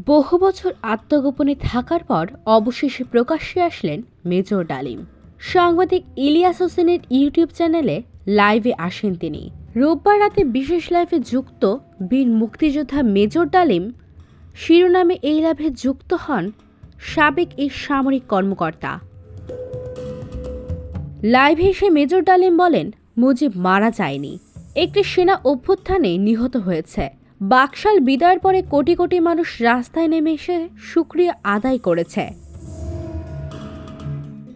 বহু বছর আত্মগোপনে থাকার পর অবশেষে প্রকাশ্যে আসলেন মেজর ডালিম। সাংবাদিক ইলিয়াস হোসেনের ইউটিউব চ্যানেলে লাইভে আসেন তিনি। রোববার রাতে বিশেষ লাইভে যুক্ত বীর মুক্তিযোদ্ধা মেজর ডালিম শিরোনামে এই লাইভে যুক্ত হন সাবেক এই সামরিক কর্মকর্তা। লাইভে এসে মেজর ডালিম বলেন, মুজিব মারা যায়নি, একটি সেনা অভ্যুত্থানে নিহত হয়েছে। বাকশাল বিদায়ের পরে কোটি কোটি মানুষ রাস্তায় নেমে এসে শুকরিয়া আদায় করেছে।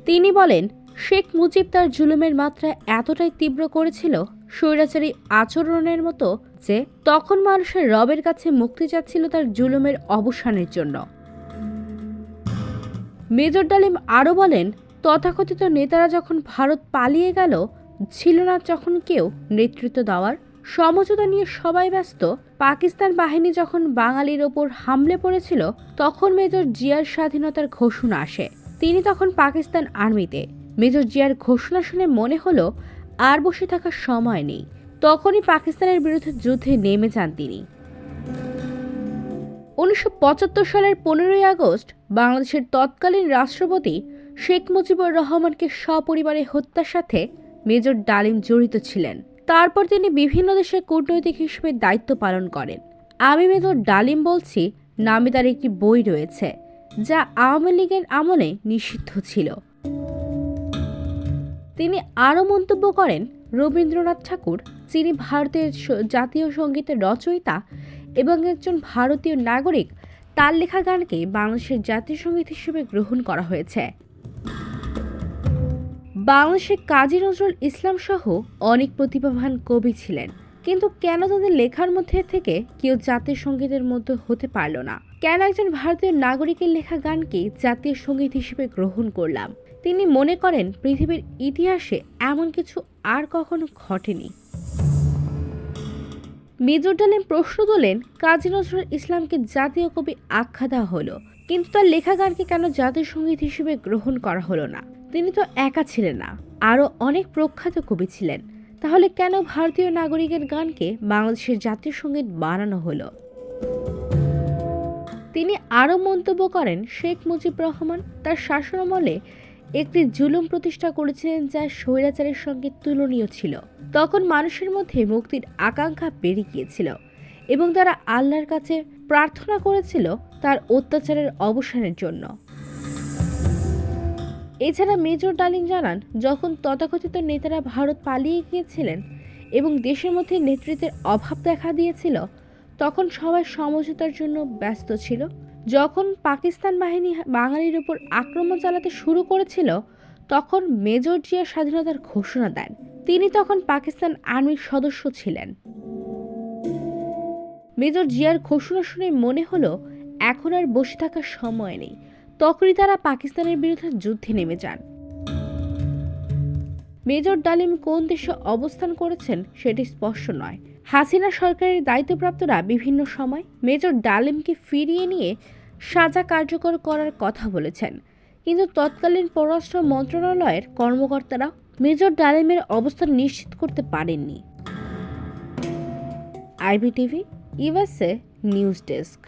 তিনি বলেন, শেখ মুজিব তার জুলুমের মাত্রা এতটাই তীব্র করেছিল, স্বৈরাচারী আচরণের মতো, যে তখন মানুষের রবের কাছে মুক্তি চাচ্ছিল তার জুলুমের অবসানের জন্য। মেজর ডালিম আরও বলেন, তথাকথিত নেতারা যখন ভারত পালিয়ে গেল, ছিল না যখন কেউ নেতৃত্ব দেওয়ার, সমঝোতা নিয়ে সবাই ব্যস্ত। পাকিস্তান বাহিনী যখন বাঙালির ওপর হামলে পড়েছিল, তখন মেজর জিয়ার স্বাধীনতার ঘোষণা আসে। তিনি তখন পাকিস্তান আর্মিতে। মেজর জিয়ার ঘোষণা শুনে মনে হলো আর বসে থাকার সময় নেই। তখনই পাকিস্তানের বিরুদ্ধে যুদ্ধে নেমে যান তিনি। 1975 সালের 15ই আগস্ট বাংলাদেশের তৎকালীন রাষ্ট্রপতি শেখ মুজিবুর রহমানকে সপরিবারে হত্যার সাথে মেজর ডালিম জড়িত ছিলেন। তারপর তিনি বিভিন্ন দেশে কূটনৈতিক হিসেবে দায়িত্ব পালন করেন। আমি মেজর ডালিম বলছি নামে তার একটি বই রয়েছে, যা আওয়ামী লীগের আমলে নিষিদ্ধ ছিল। তিনি আরও মন্তব্য করেন, রবীন্দ্রনাথ ঠাকুর, যিনি ভারতের জাতীয় সঙ্গীতের রচয়িতা এবং একজন ভারতীয় নাগরিক, তার লেখা গানকে বাংলাদেশের জাতীয় সঙ্গীত হিসেবে গ্রহণ করা হয়েছে। বাংলাদেশে কাজী নজরুল ইসলাম সহ অনেক প্রতিভাবান কবি ছিলেন, কিন্তু কেন তাদের লেখার মধ্যে থেকে কেউ জাতীয় সঙ্গীতের মধ্যে হতে পারল না? কেন একজন ভারতীয় নাগরিকের লেখা গানকে জাতীয় সঙ্গীত হিসেবে গ্রহণ করলাম? তিনি মনে করেন পৃথিবীর ইতিহাসে এমন কিছু আর কখনো ঘটেনি। মেজর ডালিম প্রশ্ন তোলেন, কাজী নজরুল ইসলামকে জাতীয় কবি আখ্যা দেওয়া হলো, কিন্তু তার লেখা গানকে কেন জাতীয় সঙ্গীত হিসেবে গ্রহণ করা হলো না? তিনি তো একা ছিলেন না, আরও অনেক প্রখ্যাত কবি ছিলেন। তাহলে কেন ভারতীয় নাগরিকের গানকে বাংলাদেশের জাতীয় সঙ্গীত বানানো হলো? তিনি আরও মন্তব্য করেন, শেখ মুজিব রহমান তার শাসনামলে একটি জুলুম প্রতিষ্ঠা করেছিলেন, যা স্বৈরাচারের সঙ্গে তুলনীয় ছিল। তখন মানুষের মধ্যে মুক্তির আকাঙ্ক্ষা বেড়ে গিয়েছিল এবং তারা আল্লাহর কাছে প্রার্থনা করেছিল তার অত্যাচারের অবসানের জন্য। এছাড়া মেজর ডালিম জানান, যখন তথাকথিত নেতারা ভারত পালিয়ে গিয়েছিলেন এবং দেশের মধ্যে নেতৃত্বের অভাব দেখা দিয়েছিল, তখন সবাই সমঝোতার জন্য ব্যস্ত ছিল। যখন পাকিস্তান বাহিনী বাঙালির উপর আক্রমণ চালাতে শুরু করেছিল, তখন মেজর জিয়া স্বাধীনতার ঘোষণা দেন। তিনি তখন পাকিস্তান আর্মির সদস্য ছিলেন। মেজর জিয়ার ঘোষণা শুনে মনে হলো এখন আর বসে থাকার সময় নেই। তখনই তারা পাকিস্তানের বিরুদ্ধে যুদ্ধে নেমে যান। মেজর ডালিম কোন দেশে অবস্থান করেছেন সেটি স্পষ্ট নয়। হাসিনা সরকারের দায়িত্বপ্রাপ্তরা বিভিন্ন সময় মেজর ডালিমকে ফিরিয়ে নিয়ে সাজা কার্যকর করার কথা বলেছেন, কিন্তু তৎকালীন পররাষ্ট্র মন্ত্রণালয়ের কর্মকর্তারা মেজর ডালিমের অবস্থান নিশ্চিত করতে পারেননি। IBTV USA news desk.